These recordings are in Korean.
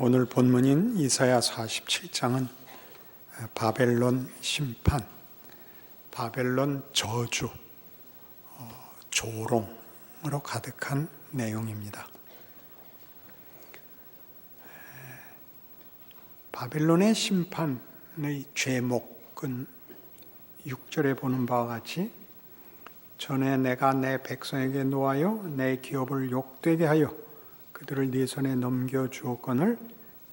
오늘 본문인 이사야 47장은 바벨론 심판, 바벨론 저주, 조롱으로 가득한 내용입니다. 바벨론의 심판의 죄목은 6절에 보는 바와 같이 전에 내가 내 백성에게 노하여 내 기업을 욕되게 하여 그들을 네 손에 넘겨주었거늘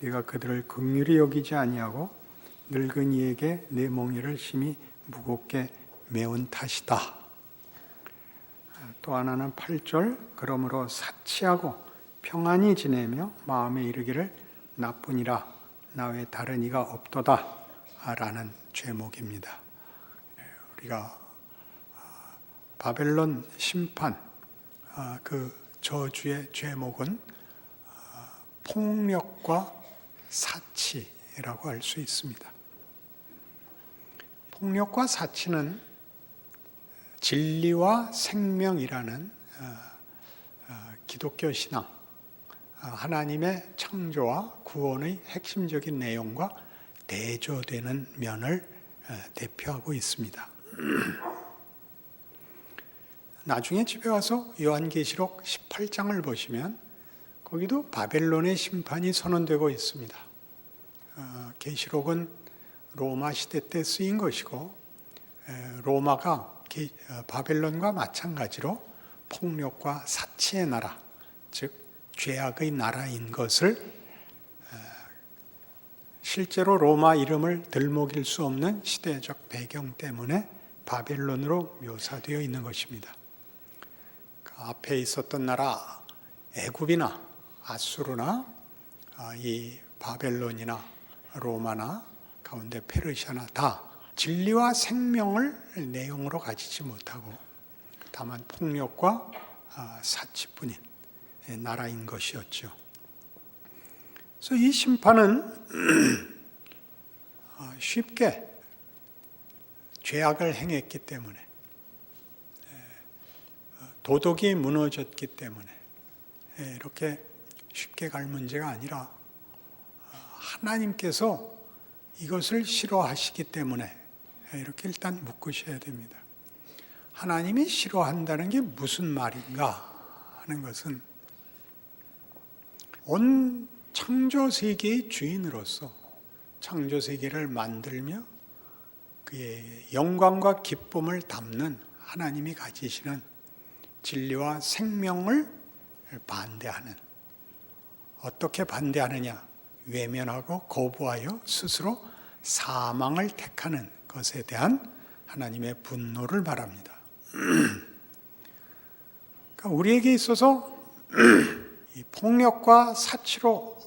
네가 그들을 긍휼히 여기지 아니하고 늙은이에게 내 몽에를 심히 무겁게 메운 탓이다. 또 하나는 8절 그러므로 사치하고 평안히 지내며 마음에 이르기를 나뿐이라 나 외 다른 이가 없도다 라는 죄목입니다. 우리가 바벨론 심판 그 저주의 죄목은 폭력과 사치라고 할 수 있습니다. 폭력과 사치는 진리와 생명이라는 기독교 신앙, 하나님의 창조와 구원의 핵심적인 내용과 대조되는 면을 대표하고 있습니다. 나중에 집에 와서 요한계시록 18장을 보시면 거기도 바벨론의 심판이 선언되고 있습니다. 계시록은 로마 시대 때 쓰인 것이고 로마가 바벨론과 마찬가지로 폭력과 사치의 나라, 즉 죄악의 나라인 것을 실제로 로마 이름을 들먹일 수 없는 시대적 배경 때문에 바벨론으로 묘사되어 있는 것입니다. 그 앞에 있었던 나라 애굽이나 아수르나 이 바벨론이나 로마나 가운데 페르시아나 다 진리와 생명을 내용으로 가지지 못하고 다만 폭력과 사치뿐인 나라인 것이었죠. 그래서 이 심판은 쉽게 죄악을 행했기 때문에 도덕이 무너졌기 때문에 이렇게 쉽게 갈 문제가 아니라 하나님께서 이것을 싫어하시기 때문에 이렇게 일단 묶으셔야 됩니다. 하나님이 싫어한다는 게 무슨 말인가 하는 것은 온 창조세계의 주인으로서 창조세계를 만들며 그의 영광과 기쁨을 담는 하나님이 가지시는 진리와 생명을 반대하는, 어떻게 반대하느냐? 외면하고 거부하여 스스로 사망을 택하는 것에 대한 하나님의 분노를 말합니다. 그러니까 우리에게 있어서 이 폭력과 사치로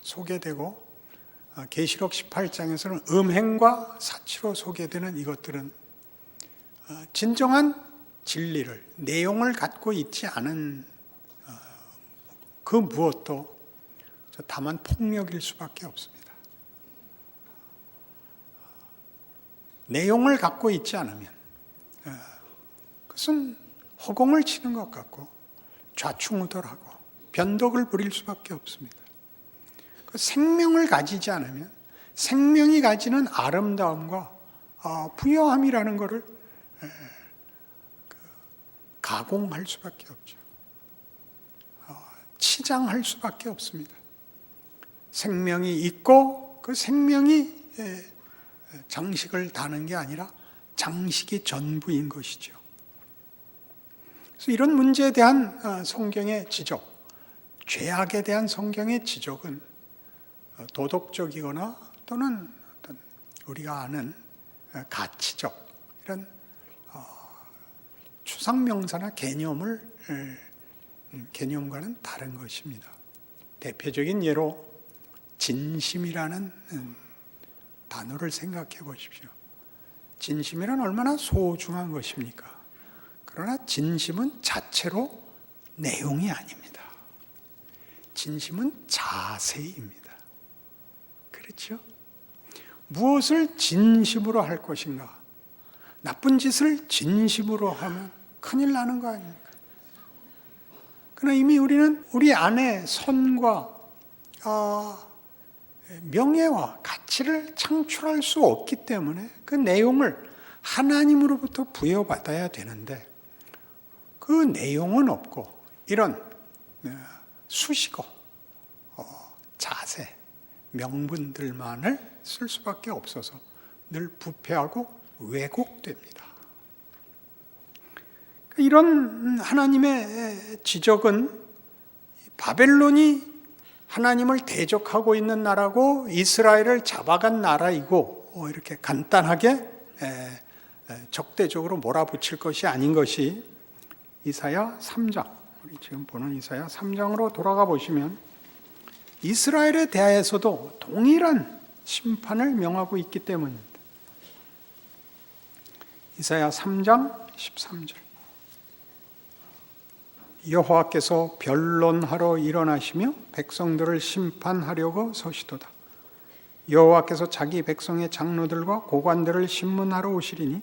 소개되고 계시록 18장에서는 음행과 사치로 소개되는 이것들은 진정한 진리를, 내용을 갖고 있지 않은 그 무엇도 다만 폭력일 수밖에 없습니다. 내용을 갖고 있지 않으면 그것은 허공을 치는 것 같고 좌충우돌하고 변덕을 부릴 수밖에 없습니다. 그 생명을 가지지 않으면 생명이 가지는 아름다움과 부여함이라는 것을 가공할 수밖에 없죠. 치장할 수밖에 없습니다. 생명이 있고 그 생명이 장식을 다는 게 아니라 장식이 전부인 것이죠. 그래서 이런 문제에 대한 성경의 지적, 죄악에 대한 성경의 지적은 도덕적이거나 또는 어떤 우리가 아는 가치적 이런 추상명사나 개념과는 다른 것입니다. 대표적인 예로 진심이라는 단어를 생각해 보십시오. 진심이란 얼마나 소중한 것입니까? 그러나 진심은 자체로 내용이 아닙니다. 진심은 자세입니다. 그렇죠? 무엇을 진심으로 할 것인가? 나쁜 짓을 진심으로 하면 큰일 나는 거 아닙니까? 그러나 이미 우리는 우리 안에 선과 명예와 가치를 창출할 수 없기 때문에 그 내용을 하나님으로부터 부여받아야 되는데 그 내용은 없고 이런 수식어, 자세, 명분들만을 쓸 수밖에 없어서 늘 부패하고 왜곡됩니다. 이런 하나님의 지적은 바벨론이 하나님을 대적하고 있는 나라고 이스라엘을 잡아간 나라이고 이렇게 간단하게 적대적으로 몰아붙일 것이 아닌 것이 이사야 3장, 우리 지금 보는 이사야 3장으로 돌아가 보시면 이스라엘에 대하여서도 동일한 심판을 명하고 있기 때문입니다. 이사야 3장 13절 여호와께서 변론하러 일어나시며 백성들을 심판하려고 서시도다. 여호와께서 자기 백성의 장로들과 고관들을 심문하러 오시리니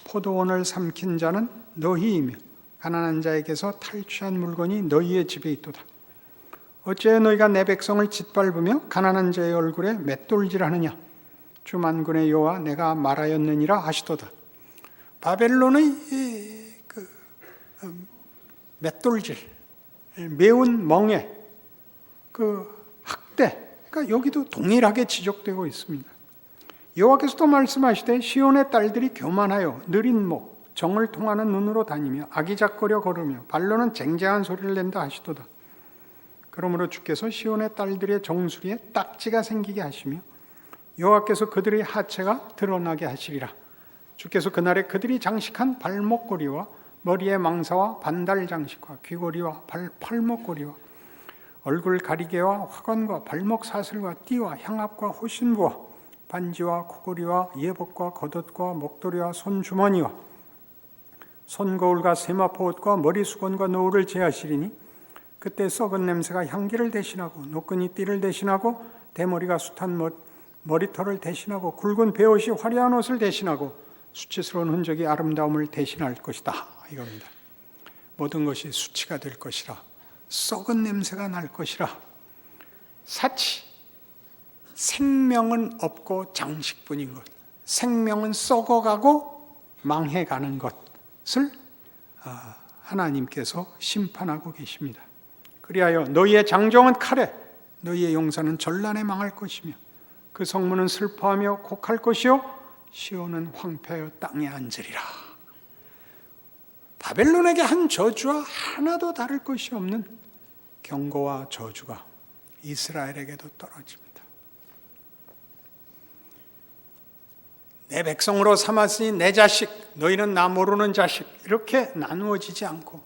포도원을 삼킨 자는 너희이며 가난한 자에게서 탈취한 물건이 너희의 집에 있도다. 어찌해 너희가 내 백성을 짓밟으며 가난한 자의 얼굴에 맷돌질하느냐? 주 만군의 여호와 내가 말하였느니라 하시도다. 바벨론의 맷돌질, 매운 멍에, 학대, 그러니까 여기도 동일하게 지적되고 있습니다. 여호와께서도 말씀하시되 시온의 딸들이 교만하여 느린 목, 정을 통하는 눈으로 다니며 아기작거려 걸으며 발로는 쟁쟁한 소리를 낸다 하시도다. 그러므로 주께서 시온의 딸들의 정수리에 딱지가 생기게 하시며 여호와께서 그들의 하체가 드러나게 하시리라. 주께서 그날에 그들이 장식한 발목고리와 머리에 망사와 반달 장식과 귀고리와 팔목고리와 얼굴 가리개와 화관과 발목 사슬과 띠와 향압과 호신부와 반지와 코고리와 예복과 겉옷과 목도리와 손주머니와 손거울과 세마포 옷과 머리수건과 노을을 제하시리니 그때 썩은 냄새가 향기를 대신하고 노끈이 띠를 대신하고 대머리가 숱한 머리털을 대신하고 굵은 베옷이 화려한 옷을 대신하고 수치스러운 흔적이 아름다움을 대신할 것이다. 이겁니다. 모든 것이 수치가 될 것이라. 썩은 냄새가 날 것이라. 사치, 생명은 없고 장식뿐인 것, 생명은 썩어가고 망해가는 것을 하나님께서 심판하고 계십니다. 그리하여 너희의 장정은 칼에, 너희의 용사는 전란에 망할 것이며 그 성문은 슬퍼하며 곡할 것이요 시온은 황폐하여 땅에 앉으리라. 바벨론에게 한 저주와 하나도 다를 것이 없는 경고와 저주가 이스라엘에게도 떨어집니다. 내 백성으로 삼았으니 내 자식, 너희는 나 모르는 자식, 이렇게 나누어지지 않고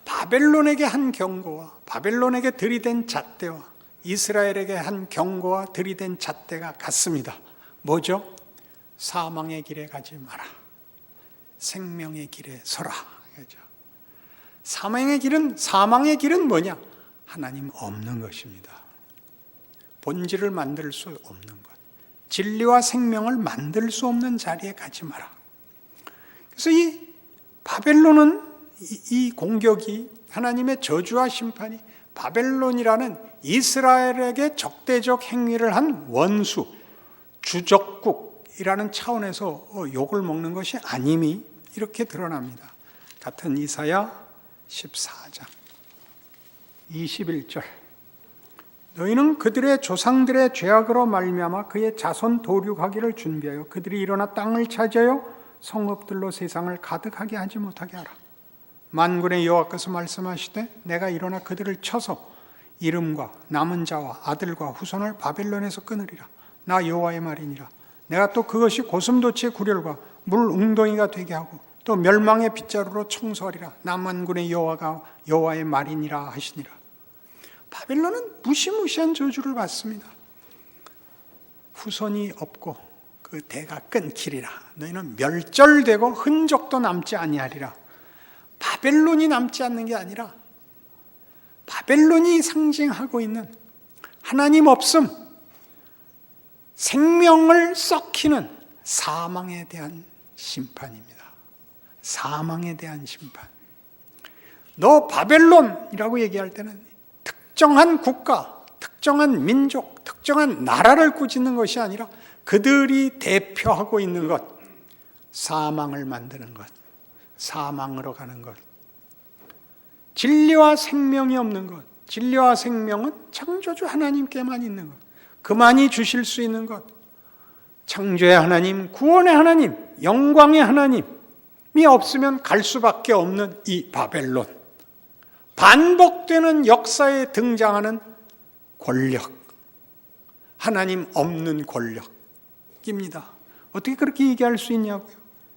바벨론에게 한 경고와 바벨론에게 들이댄 잣대와 이스라엘에게 한 경고와 들이댄 잣대가 같습니다. 뭐죠? 사망의 길에 가지 마라. 생명의 길에 서라. 그렇죠? 사망의 길은 뭐냐? 하나님 없는 것입니다. 본질을 만들 수 없는 것. 진리와 생명을 만들 수 없는 자리에 가지 마라. 그래서 이 바벨론은 이 공격이 하나님의 저주와 심판이 바벨론이라는 이스라엘에게 적대적 행위를 한 원수, 주적국이라는 차원에서 욕을 먹는 것이 아님이 이렇게 드러납니다. 같은 이사야 14장 21절 너희는 그들의 조상들의 죄악으로 말미암아 그의 자손 도륙하기를 준비하여 그들이 일어나 땅을 차지하여 성읍들로 세상을 가득하게 하지 못하게 하라. 만군의 여호와께서 말씀하시되 내가 일어나 그들을 쳐서 이름과 남은 자와 아들과 후손을 바벨론에서 끊으리라. 나 여호와의 말이니라. 내가 또 그것이 고슴도치의 구렬과 물 웅덩이가 되게 하고 또 멸망의 빗자루로 청소하리라. 나 만군의 여호와가 여호와의 말이니라 하시니라. 바벨론은 무시무시한 저주를 받습니다. 후손이 없고 그 대가 끊기리라. 너희는 멸절되고 흔적도 남지 아니하리라. 바벨론이 남지 않는 게 아니라 바벨론이 상징하고 있는 하나님 없음, 생명을 썩히는 사망에 대한 심판입니다. 사망에 대한 심판. 너 바벨론이라고 얘기할 때는 특정한 국가, 특정한 민족, 특정한 나라를 꾸짖는 것이 아니라 그들이 대표하고 있는 것, 사망을 만드는 것, 사망으로 가는 것, 진리와 생명이 없는 것. 진리와 생명은 창조주 하나님께만 있는 것, 그만이 주실 수 있는 것, 창조의 하나님, 구원의 하나님, 영광의 하나님이 없으면 갈 수밖에 없는 이 바벨론, 반복되는 역사에 등장하는 권력, 하나님 없는 권력입니다. 어떻게 그렇게 얘기할 수 있냐고요?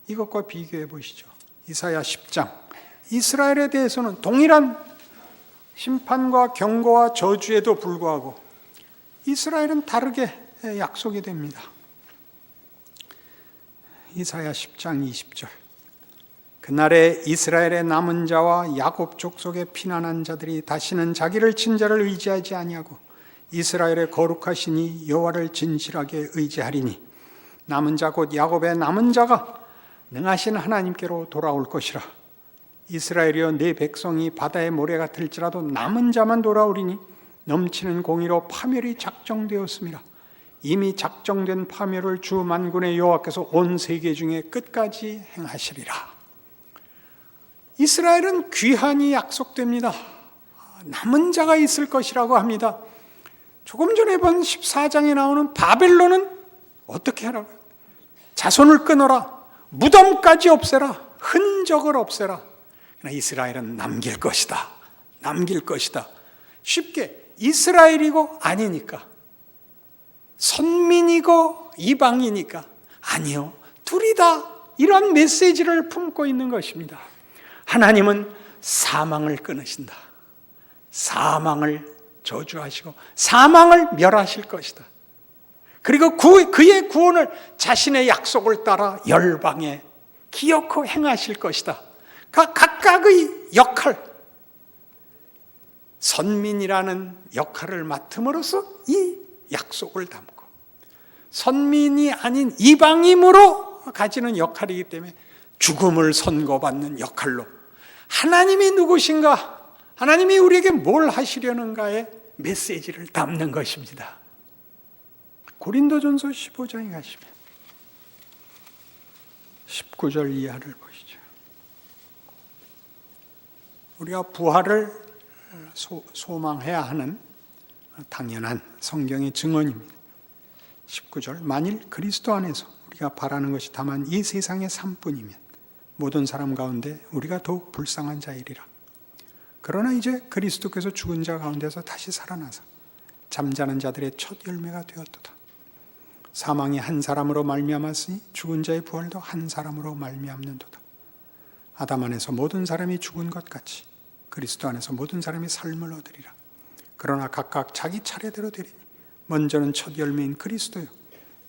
이것과 비교해 보시죠. 이사야 10장, 이스라엘에 대해서는 동일한 심판과 경고와 저주에도 불구하고 이스라엘은 다르게 약속이 됩니다. 이사야 10장 20절, 그날에 이스라엘의 남은 자와 야곱 족속의 피난한 자들이 다시는 자기를 친자를 의지하지 아니하고 이스라엘의 거룩하시니 여호와를 진실하게 의지하리니 남은 자 곧 야곱의 남은 자가 능하신 하나님께로 돌아올 것이라. 이스라엘이여 내 백성이 바다의 모래 같을지라도 남은 자만 돌아오리니 넘치는 공의로 파멸이 작정되었습니다. 이미 작정된 파멸을 주 만군의 여호와께서 온 세계 중에 끝까지 행하시리라. 이스라엘은 귀환이 약속됩니다. 남은 자가 있을 것이라고 합니다. 조금 전에 본 14장에 나오는 바벨론은 어떻게 하라고요? 자손을 끊어라, 무덤까지 없애라, 흔적을 없애라. 그러나 이스라엘은 남길 것이다, 남길 것이다. 쉽게 이스라엘이고 아니니까, 선민이고 이방이니까 아니요, 둘이 다 이런 메시지를 품고 있는 것입니다. 하나님은 사망을 끊으신다, 사망을 저주하시고 사망을 멸하실 것이다. 그리고 그의 구원을 자신의 약속을 따라 열방에 기어코 행하실 것이다. 각각의 역할, 선민이라는 역할을 맡음으로써 이 약속을 담고, 선민이 아닌 이방인으로 가지는 역할이기 때문에 죽음을 선고받는 역할로 하나님이 누구신가, 하나님이 우리에게 뭘 하시려는가의 메시지를 담는 것입니다. 고린도전서 15장에 가시면 19절 이하를 보시죠. 우리가 부활을 소망해야 하는 당연한 성경의 증언입니다. 19절, 만일 그리스도 안에서 우리가 바라는 것이 다만 이 세상의 삶뿐이면 모든 사람 가운데 우리가 더욱 불쌍한 자이리라. 그러나 이제 그리스도께서 죽은 자 가운데서 다시 살아나서 잠자는 자들의 첫 열매가 되었도다. 사망이 한 사람으로 말미암았으니 죽은 자의 부활도 한 사람으로 말미암는도다. 아담 안에서 모든 사람이 죽은 것 같이 그리스도 안에서 모든 사람이 삶을 얻으리라. 그러나 각각 자기 차례대로 되리니 먼저는 첫 열매인 그리스도요,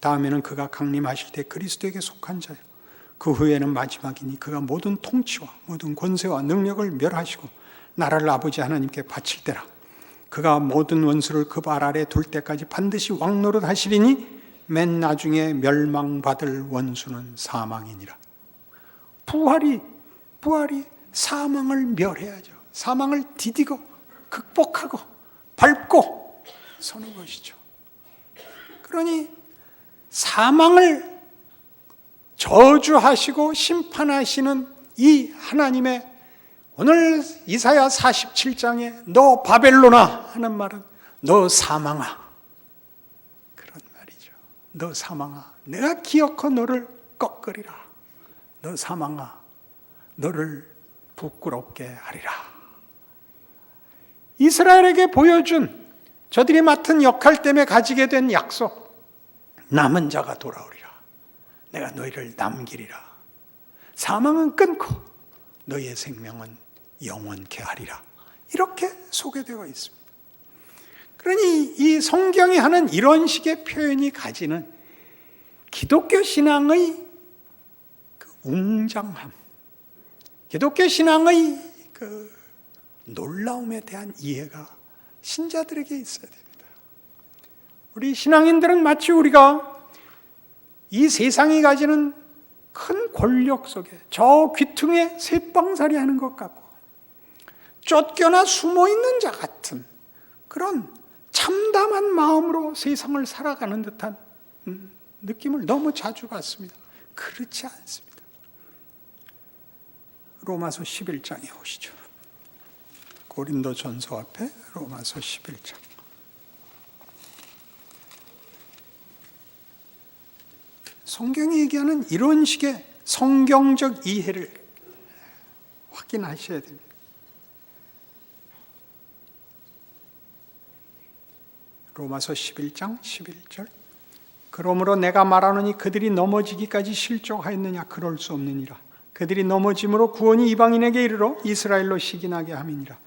다음에는 그가 강림하실 때 그리스도에게 속한 자요, 그 후에는 마지막이니 그가 모든 통치와 모든 권세와 능력을 멸하시고 나라를 아버지 하나님께 바칠 때라. 그가 모든 원수를 그 발 아래 둘 때까지 반드시 왕노릇 하시리니 맨 나중에 멸망받을 원수는 사망이니라. 부활이 사망을 멸해야죠. 사망을 디디고 극복하고 밟고 서는 것이죠. 그러니 사망을 저주하시고 심판하시는 이 하나님의, 오늘 이사야 47장에 너 바벨론아 하는 말은 너 사망아, 그런 말이죠. 너 사망아, 내가 기어코 너를 꺾으리라. 너 사망아, 너를 부끄럽게 하리라. 이스라엘에게 보여준, 저들이 맡은 역할 때문에 가지게 된 약속, 남은 자가 돌아오리라. 내가 너희를 남기리라. 사망은 끊고 너희의 생명은 영원케 하리라. 이렇게 소개되어 있습니다. 그러니 이 성경이 하는 이런 식의 표현이 가지는 기독교 신앙의 그 웅장함, 기독교 신앙의 그 놀라움에 대한 이해가 신자들에게 있어야 됩니다. 우리 신앙인들은 마치 우리가 이 세상이 가지는 큰 권력 속에 저 귀퉁이에 쇠빵살이 하는 것 같고 쫓겨나 숨어 있는 자 같은 그런 참담한 마음으로 세상을 살아가는 듯한 느낌을 너무 자주 받습니다. 그렇지 않습니다. 로마서 11장에 오시죠. 고린도전서 앞에 로마서 11장. 성경이 얘기하는 이런 식의 성경적 이해를 확인하셔야 됩니다. 로마서 11장 11절. 그러므로 내가 말하노니 그들이 넘어지기까지 실족하였느냐? 그럴 수 없느니라. 그들이 넘어짐으로 구원이 이방인에게 이르러 이스라엘로 시기나게 함이니라.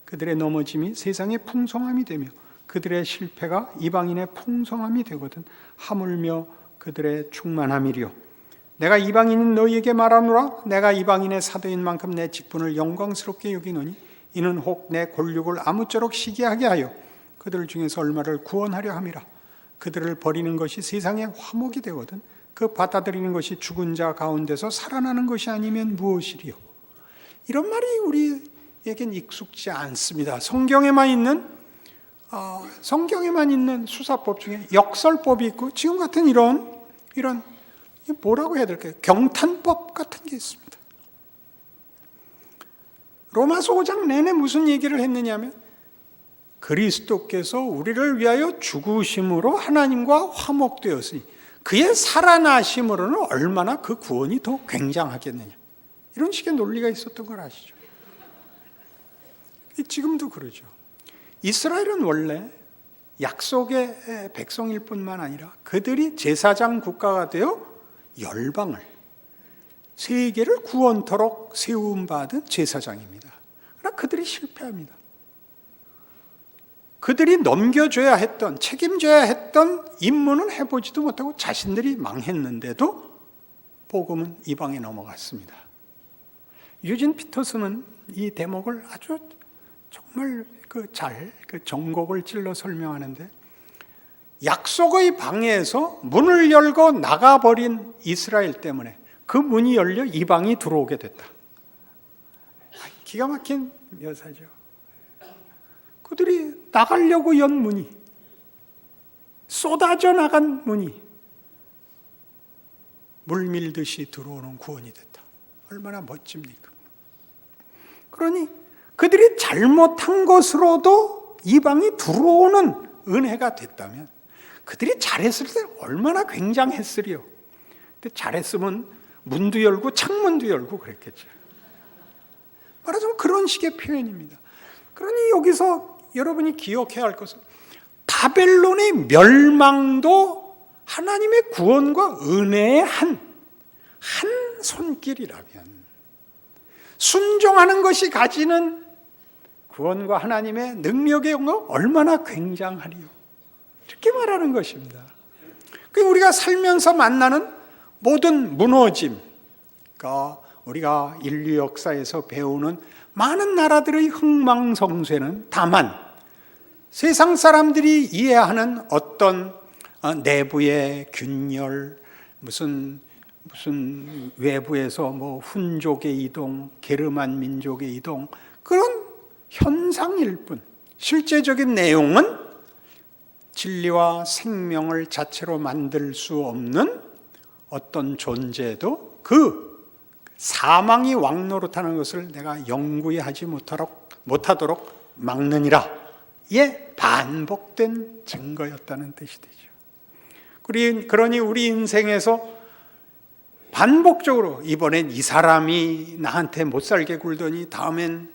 그들의 넘어짐이 세상의 풍성함이 되며 그들의 실패가 이방인의 풍성함이 되거든 하물며 그들의 충만함이리요. 내가 이방인인 너희에게 말하노라. 내가 이방인의 사도인 만큼 내 직분을 영광스럽게 여기노니 이는 혹 내 권력을 아무쪼록 시기하게 하여 그들 중에서 얼마를 구원하려 함이라. 그들을 버리는 것이 세상의 화목이 되거든 그 받아들이는 것이 죽은 자 가운데서 살아나는 것이 아니면 무엇이리요. 이런 말이 우리에겐 익숙지 않습니다. 성경에만 있는 수사법 중에 역설법이 있고 지금 같은 이런 뭐라고 해야 될까요? 경탄법 같은 게 있습니다. 로마서 5장 내내 무슨 얘기를 했느냐면 그리스도께서 우리를 위하여 죽으심으로 하나님과 화목되었으니 그의 살아나심으로는 얼마나 그 구원이 더 굉장하겠느냐. 이런 식의 논리가 있었던 걸 아시죠? 지금도 그러죠. 이스라엘은 원래 약속의 백성일 뿐만 아니라 그들이 제사장 국가가 되어 열방을, 세계를 구원토록 세움받은 제사장입니다. 그러나 그들이 실패합니다. 그들이 넘겨줘야 했던, 책임져야 했던 임무는 해보지도 못하고 자신들이 망했는데도 복음은 이방에 넘어갔습니다. 유진 피터슨은 이 대목을 아주 정말 그 정곡을 찔러 설명하는데 약속의 방에서 문을 열고 나가버린 이스라엘 때문에 그 문이 열려 이방이 들어오게 됐다. 기가 막힌 묘사죠. 그들이 나가려고 연 문이, 쏟아져 나간 문이 물밀듯이 들어오는 구원이 됐다. 얼마나 멋집니까? 그러니 그들이 잘못한 것으로도 이방이 들어오는 은혜가 됐다면 그들이 잘했을 때 얼마나 굉장했으리요. 근데 잘했으면 문도 열고 창문도 열고 그랬겠죠. 말하자면 그런 식의 표현입니다. 그러니 여기서 여러분이 기억해야 할 것은 바벨론의 멸망도 하나님의 구원과 은혜의 한 손길이라면 순종하는 것이 가지는 구원과 하나님의 능력의 영광 얼마나 굉장하리요. 이렇게 말하는 것입니다. 우리가 살면서 만나는 모든 무너짐, 그러니까 우리가 인류 역사에서 배우는 많은 나라들의 흥망성쇠는 다만 세상 사람들이 이해하는 어떤 내부의 균열, 무슨 외부에서 뭐 훈족의 이동, 게르만 민족의 이동, 그런 현상일 뿐 실제적인 내용은 진리와 생명을 자체로 만들 수 없는 어떤 존재도 그 사망이 왕노릇하는 것을 내가 영구히 하지 못하도록 막느니라. 예, 반복된 증거였다는 뜻이 되죠. 그러니 우리 인생에서 반복적으로 이번엔 이 사람이 나한테 못 살게 굴더니 다음엔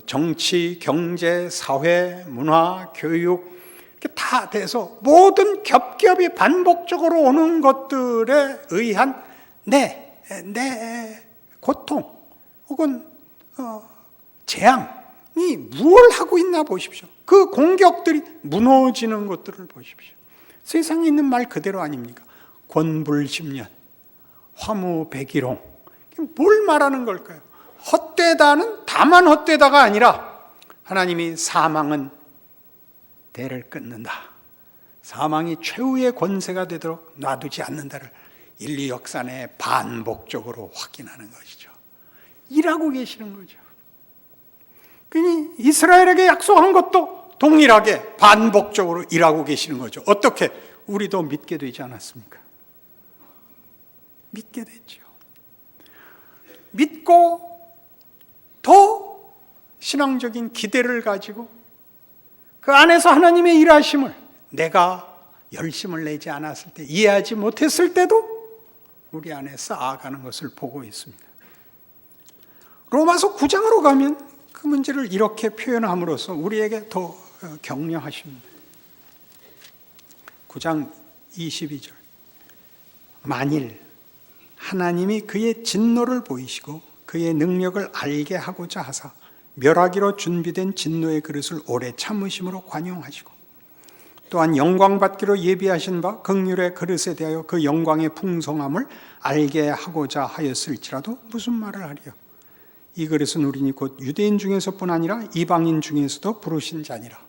정치, 경제, 사회, 문화, 교육 이렇게 다 돼서 모든 겹겹이 반복적으로 오는 것들에 의한 내 고통 혹은 재앙이 무엇을 하고 있나 보십시오. 그 공격들이 무너지는 것들을 보십시오. 세상에 있는 말 그대로 아닙니까? 권불십년, 화무백일홍. 뭘 말하는 걸까요? 헛되다는 다만 헛되다가 아니라 하나님이 사망은 대를 끊는다. 사망이 최후의 권세가 되도록 놔두지 않는다를 인류 역사 내에 반복적으로 확인하는 것이죠. 일하고 계시는 거죠. 그러니 이스라엘에게 약속한 것도 동일하게 반복적으로 일하고 계시는 거죠. 어떻게? 우리도 믿게 되지 않았습니까? 믿게 됐죠. 믿고 더 신앙적인 기대를 가지고 그 안에서 하나님의 일하심을 내가 열심을 내지 않았을 때, 이해하지 못했을 때도 우리 안에 쌓아가는 것을 보고 있습니다. 로마서 9장으로 가면 그 문제를 이렇게 표현함으로써 우리에게 더 격려하십니다. 9장 22절. 만일 하나님이 그의 진노를 보이시고 그의 능력을 알게 하고자 하사 멸하기로 준비된 진노의 그릇을 오래 참으심으로 관용하시고 또한 영광받기로 예비하신 바 긍휼의 그릇에 대하여 그 영광의 풍성함을 알게 하고자 하였을지라도 무슨 말을 하리요? 이 그릇은 우리니 곧 유대인 중에서뿐 아니라 이방인 중에서도 부르신 자니라.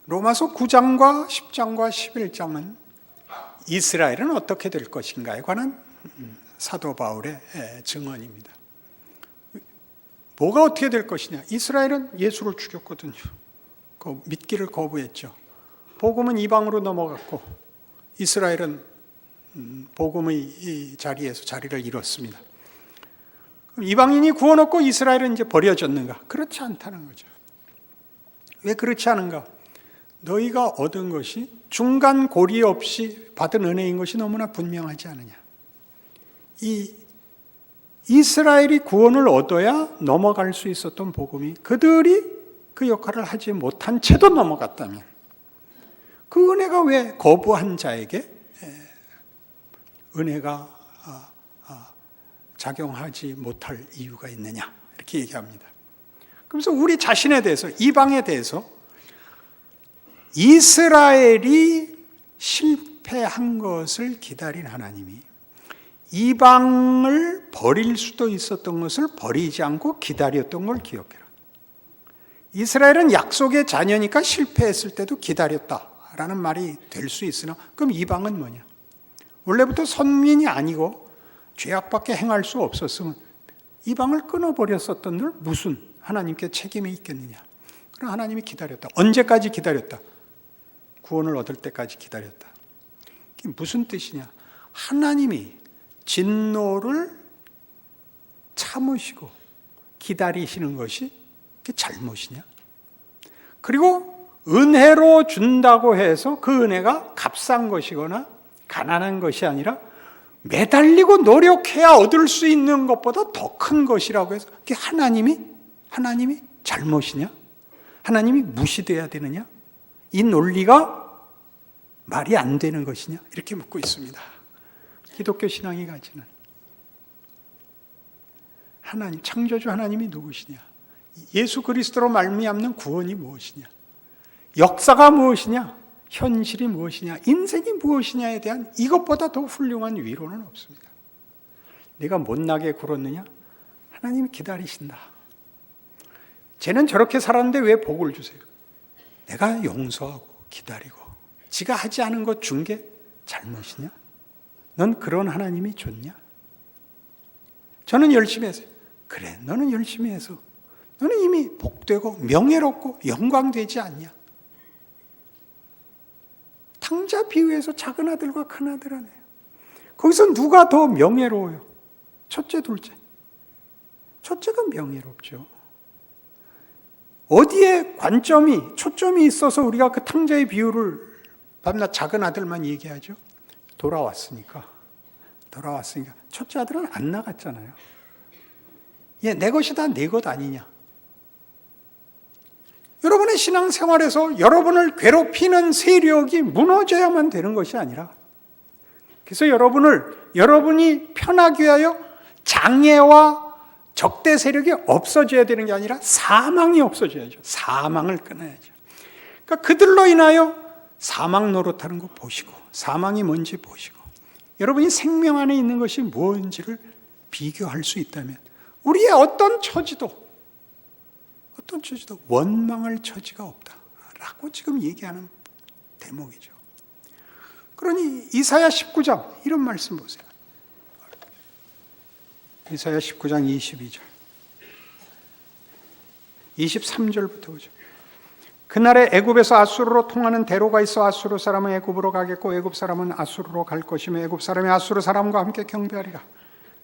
로마서 9장과 10장과 11장은 이스라엘은 어떻게 될 것인가에 관한 사도 바울의 증언입니다. 뭐가 어떻게 될 것이냐? 이스라엘은 예수를 죽였거든요. 그 믿기를 거부했죠. 복음은 이방으로 넘어갔고 이스라엘은 복음의 이 자리에서 자리를 잃었습니다. 그럼 이방인이 구원 얻고 이스라엘은 이제 버려졌는가? 그렇지 않다는 거죠. 왜 그렇지 않은가? 너희가 얻은 것이 중간 고리 없이 받은 은혜인 것이 너무나 분명하지 않느냐? 이 이스라엘이 구원을 얻어야 넘어갈 수 있었던 복음이 그들이 그 역할을 하지 못한 채도 넘어갔다면 그 은혜가 왜 거부한 자에게 은혜가 작용하지 못할 이유가 있느냐 이렇게 얘기합니다. 그래서 우리 자신에 대해서 이방에 대해서 이스라엘이 실패한 것을 기다린 하나님이 이방을 버릴 수도 있었던 것을 버리지 않고 기다렸던 걸 기억해라. 이스라엘은 약속의 자녀니까 실패했을 때도 기다렸다라는 말이 될 수 있으나 그럼 이방은 뭐냐? 원래부터 선민이 아니고 죄악밖에 행할 수 없었으면 이방을 끊어버렸었던 들 무슨 하나님께 책임이 있겠느냐? 그럼 하나님이 기다렸다. 언제까지 기다렸다? 구원을 얻을 때까지 기다렸다. 이게 무슨 뜻이냐? 하나님이 진노를 참으시고 기다리시는 것이 그게 잘못이냐? 그리고 은혜로 준다고 해서 그 은혜가 값싼 것이거나 가난한 것이 아니라 매달리고 노력해야 얻을 수 있는 것보다 더 큰 것이라고 해서 그게 하나님이 잘못이냐? 하나님이 무시돼야 되느냐? 이 논리가 말이 안 되는 것이냐? 이렇게 묻고 있습니다. 기독교 신앙이 가지는 하나님, 창조주 하나님이 누구시냐? 예수 그리스도로 말미암는 구원이 무엇이냐? 역사가 무엇이냐? 현실이 무엇이냐? 인생이 무엇이냐에 대한 이것보다 더 훌륭한 위로는 없습니다. 내가 못나게 굴었느냐? 하나님이 기다리신다. 쟤는 저렇게 살았는데 왜 복을 주세요? 내가 용서하고 기다리고 지가 하지 않은 것 준 게 잘못이냐? 넌 그런 하나님이 좋냐? 저는 열심히 해서 그래, 너는 열심히 해서 너는 이미 복되고 명예롭고 영광되지 않냐? 탕자 비유에서 작은 아들과 큰 아들 하네요. 거기서 누가 더 명예로워요? 첫째, 둘째? 첫째가 명예롭죠. 어디에 관점이, 초점이 있어서 우리가 그 탕자의 비유를 밤낮 작은 아들만 얘기하죠? 돌아왔으니까. 첫째 아들은 안 나갔잖아요. 얘 내 것이다, 내 것 아니냐? 여러분의 신앙생활에서 여러분을 괴롭히는 세력이 무너져야만 되는 것이 아니라 그래서 여러분이 편하기 위하여 장애와 적대 세력이 없어져야 되는 게 아니라 사망이 없어져야죠. 사망을 끊어야죠. 그러니까 그들로 인하여 사망 노릇하는 거 보시고 사망이 뭔지 보시고 여러분이 생명 안에 있는 것이 뭔지를 비교할 수 있다면 우리의 어떤 처지도 원망할 처지가 없다라고 지금 얘기하는 대목이죠. 그러니 이사야 19장 이런 말씀 보세요. 이사야 19장 22절 23절부터 보죠. 그날에 애굽에서 아수르로 통하는 대로가 있어 아수르 사람은 애굽으로 가겠고 애굽 사람은 아수르로 갈 것이며 애굽 사람이 아수르 사람과 함께 경배하리라.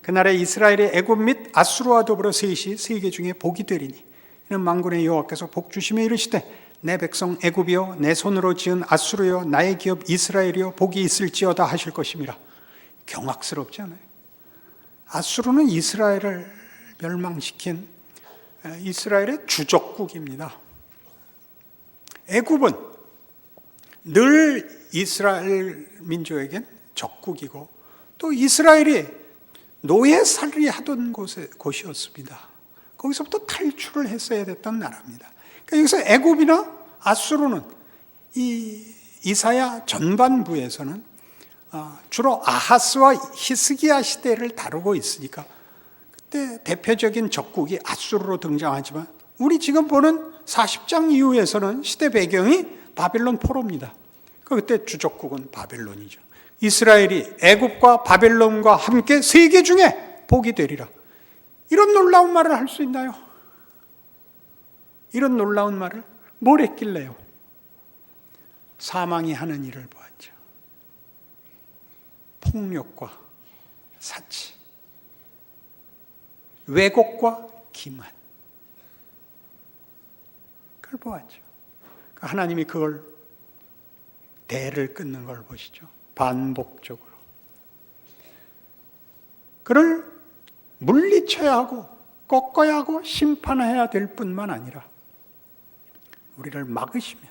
그날에 이스라엘의 애굽 및 아수르와 더불어 셋이 세계 중에 복이 되리니 이는 만군의 여호와께서 복 주시며 이르시되 내 백성 애굽이여 내 손으로 지은 아수르여 나의 기업 이스라엘이여 복이 있을지어다 하실 것임이라. 경악스럽지 않아요? 아수르는 이스라엘을 멸망시킨 이스라엘의 주적국입니다. 애굽은 늘 이스라엘 민족에겐 적국이고 또 이스라엘이 노예살이 하던 곳이었습니다. 거기서부터 탈출을 했어야 됐던 나라입니다. 그러니까 여기서 애굽이나 아수르는 이 이사야 전반부에서는 주로 아하스와 히스기야 시대를 다루고 있으니까 그때 대표적인 적국이 아수르로 등장하지만 우리 지금 보는 40장 이후에서는 시대 배경이 바벨론 포로입니다. 그때 주적국은 바벨론이죠. 이스라엘이 애굽과 바벨론과 함께 세계 중에 복이 되리라. 이런 놀라운 말을 할 수 있나요? 이런 놀라운 말을 뭘 했길래요? 사망이 하는 일을 보았죠. 폭력과 사치, 왜곡과 기만, 그걸 보았죠. 하나님이 그걸 대를 끊는 걸 보시죠. 반복적으로. 그를 물리쳐야 하고 꺾어야 하고 심판해야 될 뿐만 아니라 우리를 막으시며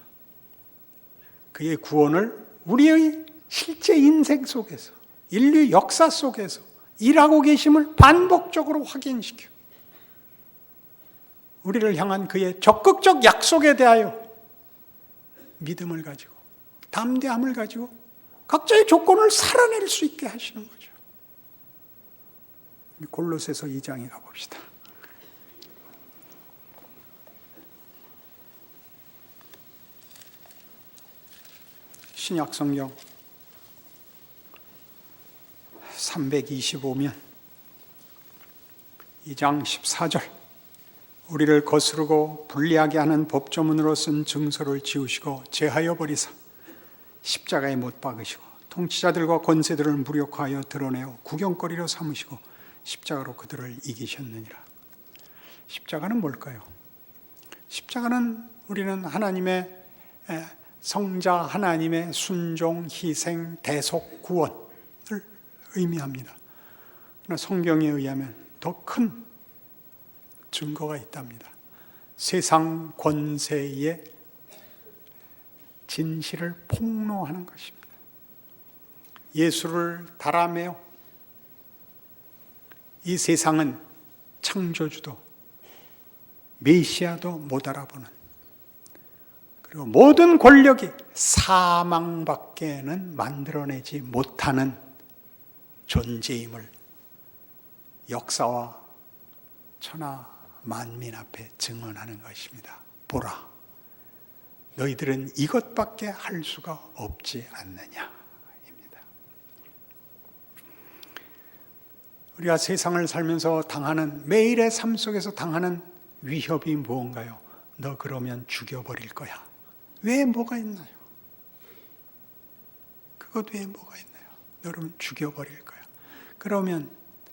그의 구원을 우리의 실제 인생 속에서 인류 역사 속에서 일하고 계심을 반복적으로 확인시켜 우리를 향한 그의 적극적 약속에 대하여 믿음을 가지고 담대함을 가지고 각자의 조건을 살아낼 수 있게 하시는 거죠. 골로새서 2장에 가봅시다. 신약 성경 325면 2장 14절 우리를 거스르고 불리하게 하는 법조문으로 쓴 증서를 지우시고 제하여 버리사 십자가에 못 박으시고 통치자들과 권세들을 무력화하여 드러내어 구경거리로 삼으시고 십자가로 그들을 이기셨느니라. 십자가는 뭘까요? 십자가는 우리는 하나님의 성자 하나님의 순종, 희생, 대속, 구원을 의미합니다. 그러나 성경에 의하면 더 큰 증거가 있답니다. 세상 권세의 진실을 폭로하는 것입니다. 예수를 달아매어 이 세상은 창조주도 메시아도 못 알아보는 그리고 모든 권력이 사망밖에는 만들어내지 못하는 존재임을 역사와 천하 만민 앞에 증언하는 것입니다. 보라, 너희들은 이것밖에 할 수가 없지 않느냐입니다. 우리가 세상을 살면서 당하는 매일의 삶 속에서 당하는 위협이 무언가요? 너 그러면 죽여버릴 거야. 왜 뭐가 있나요? 그것 왜 뭐가 있나요? 너 그러면 죽여버릴 거야. 그러면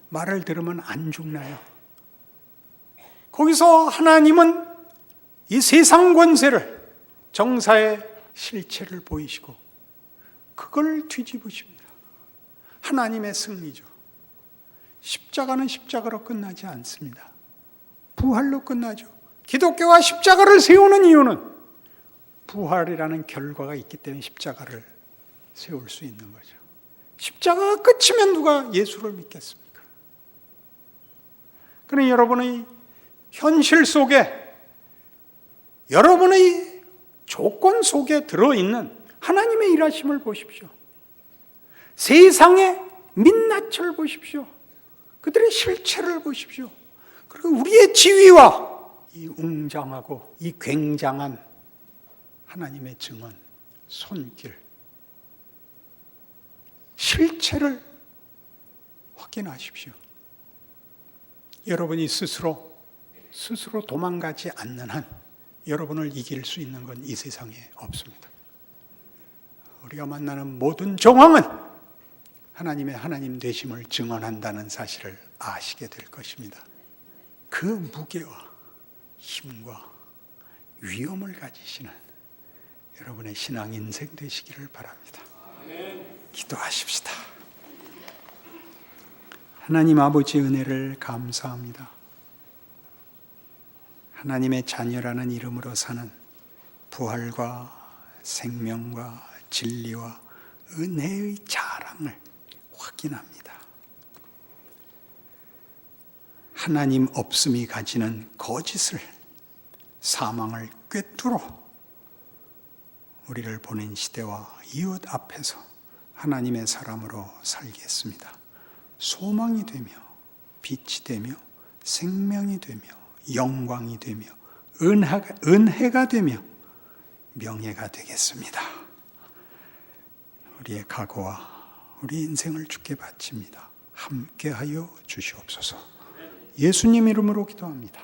말을 들으면 안 죽나요? 거기서 하나님은 이 세상 권세를 정사의 실체를 보이시고 그걸 뒤집으십니다. 하나님의 승리죠. 십자가는 십자가로 끝나지 않습니다. 부활로 끝나죠. 기독교가 십자가를 세우는 이유는 부활이라는 결과가 있기 때문에 십자가를 세울 수 있는 거죠. 십자가가 끝이면 누가 예수를 믿겠습니까? 그러니 여러분의 현실 속에 여러분의 조건 속에 들어있는 하나님의 일하심을 보십시오. 세상의 민낯을 보십시오. 그들의 실체를 보십시오. 그리고 우리의 지위와 이 웅장하고 이 굉장한 하나님의 증언, 손길, 실체를 확인하십시오. 여러분이 스스로 도망가지 않는 한 여러분을 이길 수 있는 건 이 세상에 없습니다. 우리가 만나는 모든 정황은 하나님의 하나님 되심을 증언한다는 사실을 아시게 될 것입니다. 그 무게와 힘과 위엄을 가지시는 여러분의 신앙 인생 되시기를 바랍니다. 기도하십시다. 하나님 아버지 은혜를 감사합니다. 하나님의 자녀라는 이름으로 사는 부활과 생명과 진리와 은혜의 자랑을 확인합니다. 하나님 없음이 가지는 거짓을, 사망을 꿰뚫어 우리를 보낸 시대와 이웃 앞에서 하나님의 사람으로 살겠습니다. 소망이 되며 빛이 되며 생명이 되며 영광이 되며 은혜가 되며 명예가 되겠습니다. 우리의 각오와 우리 인생을 주께 바칩니다. 함께하여 주시옵소서. 예수님 이름으로 기도합니다.